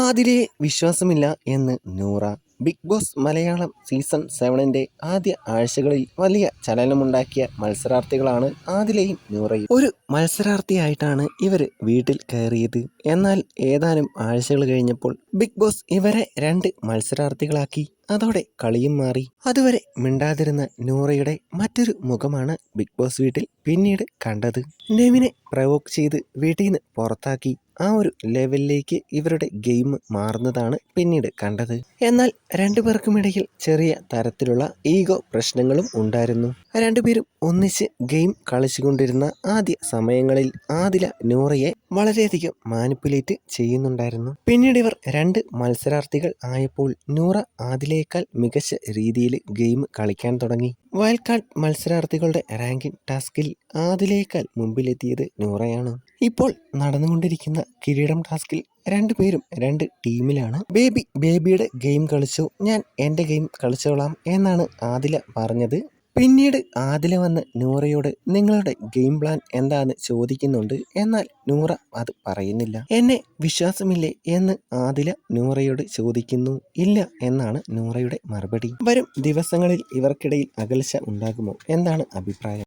ആദിലയെ വിശ്വാസമില്ല എന്ന് Noora. Big boss Malayalam season 7ന്റെ ആദ്യ ആഴ്ചകളിൽ വലിയ ചലനമുണ്ടാക്കിയ മത്സരാർത്ഥികളാണ് ആദിലയും നൂറയും. ഒരു മത്സരാർത്ഥിയായിട്ടാണ് ഇവർ വീട്ടിൽ കയറിയത്. എന്നാൽ ഏതാനും ആഴ്ചകൾ കഴിഞ്ഞപ്പോൾ ബിഗ് ബോസ് ഇവരെ 2 മത്സരാർത്ഥികളാക്കി. അതോടെ കളിയും മാറി. അതുവരെ മിണ്ടാതിരുന്ന നൂറയുടെ മറ്റൊരു മുഖമാണ് ബിഗ് ബോസ് വീട്ടിൽ പിന്നീട് കണ്ടത്. നെവിനെ പ്രവോക്ക് ചെയ്ത് വീട്ടിൽ നിന്ന് പുറത്താക്കി ആ ഒരു ലെവലിലേക്ക് ഇവരുടെ ഗെയിം മാറുന്നതാണ് പിന്നീട് കണ്ടത്. എന്നാൽ രണ്ടുപേർക്കുമിടയിൽ ചെറിയ തരത്തിലുള്ള ഈഗോ പ്രശ്നങ്ങളും ഉണ്ടായിരുന്നു. രണ്ടുപേരും ഒന്നിച്ച് ഗെയിം കളിച്ചുകൊണ്ടിരുന്ന ആദ്യ സമയങ്ങളിൽ ആദില നൂറയെ വളരെയധികം മാനിപ്പുലേറ്റ് ചെയ്യുന്നുണ്ടായിരുന്നു. പിന്നീട് ഇവർ 2 മത്സരാർത്ഥികൾ ആയപ്പോൾ നൂറ ആദിലയേക്കാൾ മികച്ച രീതിയിൽ ഗെയിം കളിക്കാൻ തുടങ്ങി. വൈൽഡ് കാർഡ് മത്സരാർത്ഥികളുടെ റാങ്കിംഗ് ടാസ്കിൽ ആദിലയേക്കാൾ മുമ്പിലെത്തിയത് നൂറയാണ്. ഇപ്പോൾ നടന്നുകൊണ്ടിരിക്കുന്ന കിരീടം ടാസ്കിൽ 2 പേരും 2 ടീമിലാണ്. ബേബിയുടെ ഗെയിം കളിച്ചു, ഞാൻ എൻ്റെ ഗെയിം കളിച്ചോളാം എന്നാണ് ആദില പറഞ്ഞത്. പിന്നീട് ആദില വന്ന് നൂറയോട് നിങ്ങളുടെ ഗെയിം പ്ലാൻ എന്താന്ന് ചോദിക്കുന്നുണ്ട്. എന്നാൽ നൂറ അത് പറയുന്നില്ല. എന്നെ വിശ്വാസമില്ലേ എന്ന് ആദില നൂറയോട് ചോദിക്കുന്നു. ഇല്ല എന്നാണ് നൂറയുടെ മറുപടി. വരും ദിവസങ്ങളിൽ ഇവർക്കിടയിൽ അകൽച്ച ഉണ്ടാകുമോ? എന്താണ് അഭിപ്രായം?